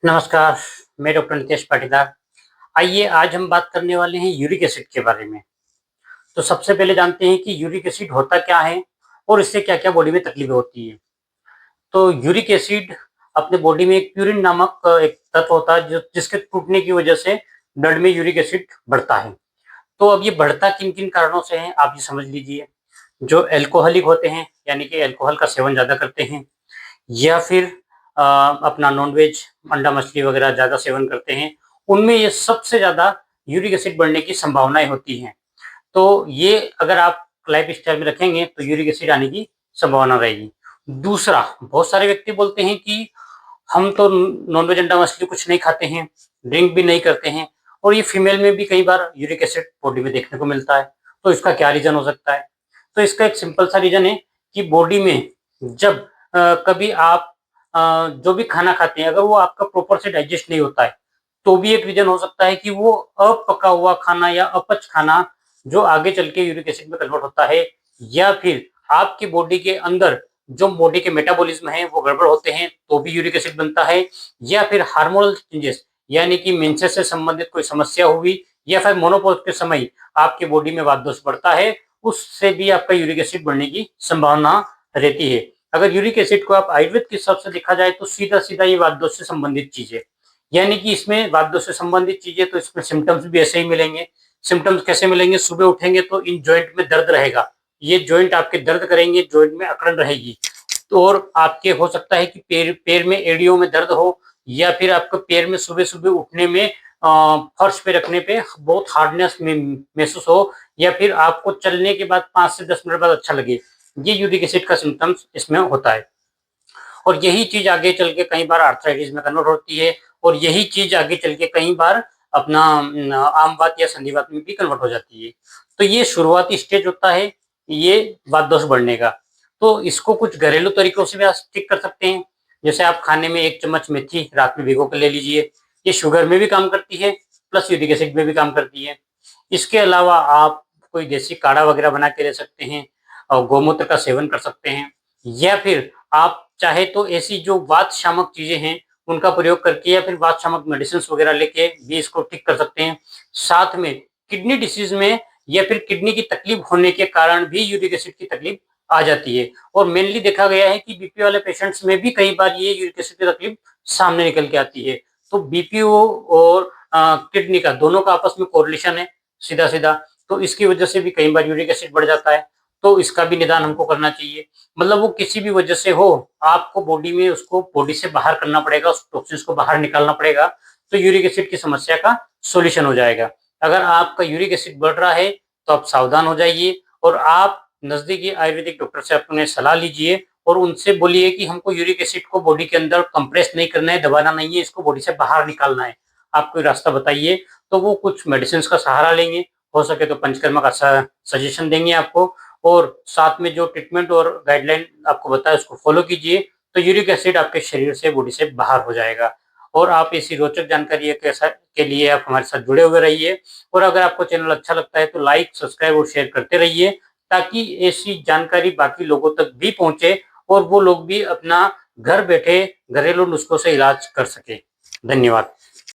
नमस्कार, मैं डॉक्टर नितेश पाटीदार। आइए आज हम बात करने वाले हैं यूरिक एसिड के बारे में। तो सबसे पहले जानते हैं कि यूरिक एसिड होता क्या है और इससे क्या-क्या बॉडी में तकलीफ़ें होती हैं। तो यूरिक एसिड अपने बॉडी में एक प्यूरिन नामक एक तत्व होता है जो जिसके टूटने की वजह से ब्लड में यूरिक एसिड बढ़ता है। तो अब ये बढ़ता किन-किन कारणों से है आप ये समझ लीजिए। जो अल्कोहलिक होते हैं यानी कि अल्कोहल का सेवन ज़्यादा करते हैं या फिर अपना नॉन-वेज अंडा, मछली वगैरह ज़्यादा सेवन करते हैं, उनमें ये सबसे ज़्यादा यूरिक एसिड बढ़ने की संभावनाएँ होती हैं। तो ये अगर आप लाइफ़स्टाइल में रखेंगे तो यूरिक एसिड आने की संभावना रहेगी। दूसरा, बहुत सारे व्यक्ति बोलते हैं कि हम तो नॉन-वेज अंडा, मछली कुछ नहीं खाते हैं, ड्रिंक भी नहीं करते हैं और ये फीमेल में भी कई बार यूरिक एसिड बॉडी में देखने को मिलता है। तो इसका क्या रीज़न हो सकता है? तो इसका एक सिंपल सा रीज़न है कि बॉडी में जब कभी आप जो भी खाना खाते हैं अगर वो आपका प्रॉपर से डाइजेस्ट नहीं होता है, तो भी एक रीज़न हो सकता है कि वो अपका हुआ खाना या अपच खाना जो आगे चल के यूरिक एसिड में कन्वर्ट होता है या फिर आपकी बॉडी के अंदर जो बॉडी के मेटाबॉलिज्म है वो गड़बड़ होते हैं तो भी यूरिक एसिड बनता है या फिर हार्मोनल चेंजेस यानी कि मेंसेस से संबंधित कोई समस्या हुई या फिर मेनोपॉज़ के समय आपकी बॉडी में वात दोष बढ़ता है, उससे भी आपका यूरिक एसिड बढ़ने की संभावना रहती है। अगर यूरिक एसिड को आप आयुर्वेद के हिसाब से देखा जाए तो सीधा-सीधा ये वात दोष से संबंधित चीज़ है। यानी कि इसमें वात दोष से संबंधित चीज़ें तो इसमें सिम्पटम्स भी ऐसे ही मिलेंगे। सिम्पटम्स कैसे मिलेंगे? सुबह उठेंगे तो इन जॉइंट में दर्द रहेगा। ये जॉइंट आपके दर्द करेंगे, जॉइंट में अकड़न रहेगी। तो और आपके हो सकता है कि पैर पैर में एड़ियों में दर्द हो या फिर आपको पैर में सुबह-सुबह उठने में फर्श पे रखने पे बहुत हार्डनेस महसूस हो या फिर आपको चलने के बाद 5 से 10 मिनट बाद अच्छा लगे। ये यूरिक एसिड का सिम्पटम्स इसमें होता है। और यही चीज़ आगे चल के कई बार आर्थराइटिस में कन्वर्ट होती है और यही चीज़ आगे चल के कई बार अपना आम वात या संधिवात में भी कन्वर्ट हो जाती है। तो ये शुरुआती स्टेज होता है, ये वात दोष बढ़ने का। तो इसको कुछ घरेलू तरीकों से भी आप ठीक कर सकते हैं। जैसे आप खाने में 1 चम्मच मेथी रात में भिगो के ले लीजिए। ये शुगर में भी काम करती है, प्लस यूरिक एसिड में भी काम करती है। इसके अलावा आप कोई देसी काढ़ा वगैरह बना के ले सकते हैं और गौमूत्र का सेवन कर सकते हैं या फिर आप चाहे तो ऐसी जो वात शामक चीज़ें हैं, उनका प्रयोग करके या फिर वात शामक मेडिसिन्स वगैरह लेके भी इसको ठीक कर सकते हैं। साथ में किडनी डिसीज़ में या फिर किडनी की तकलीफ होने के कारण भी यूरिक एसिड की तकलीफ आ जाती है और मेनली देखा गया है कि बीपी वाले पेशेंट्स में भी कई बार ये यूरिक एसिड की तकलीफ सामने निकल के आती है। तो बीपीओ और किडनी का दोनों का आपस में कोरिलेशन है सीधा-सीधा, तो इसकी वजह से भी कई बार यूरिक एसिड बढ़ जाता है। तो इसका भी निदान हमको करना चाहिए। मतलब वो किसी भी वजह से हो, आपको बॉडी में उसको बॉडी से बाहर करना पड़ेगा, उस टॉक्सिन्स को बाहर निकालना पड़ेगा, तो यूरिक एसिड की समस्या का सॉल्यूशन हो जाएगा। अगर आपका यूरिक एसिड बढ़ रहा है, तो आप सावधान हो जाइए और आप नज़दीकी आयुर्वेदिक डॉक्टर से अपने सलाह लीजिए और उनसे बोलिए कि हमको यूरिक एसिड को बॉडी के अंदर कंप्रेस नहीं करना है, दबाना नहीं है, इसको बॉडी से बाहर निकालना है। आप कोई रास्ता बताइए, तो वो कुछ मेडिसिन्स का सहारा लेंगे, हो सके तो पंचकर्मा का सजेशन देंगे आपको और साथ में जो ट्रीटमेंट और गाइडलाइन आपको बताया उसको फॉलो कीजिए, तो यूरिक एसिड आपके शरीर से, बॉडी से बाहर हो जाएगा। और आप ऐसी रोचक जानकारी के लिए आप हमारे साथ जुड़े हुए रहिए और अगर आपको चैनल अच्छा लगता है तो लाइक, सब्सक्राइब और शेयर करते रहिए ताकि ऐसी जानकारी बाकी लोगों तक भी पहुँचे और वो लोग भी अपना घर बैठे घरेलू नुस्खों से इलाज कर सकें। धन्यवाद।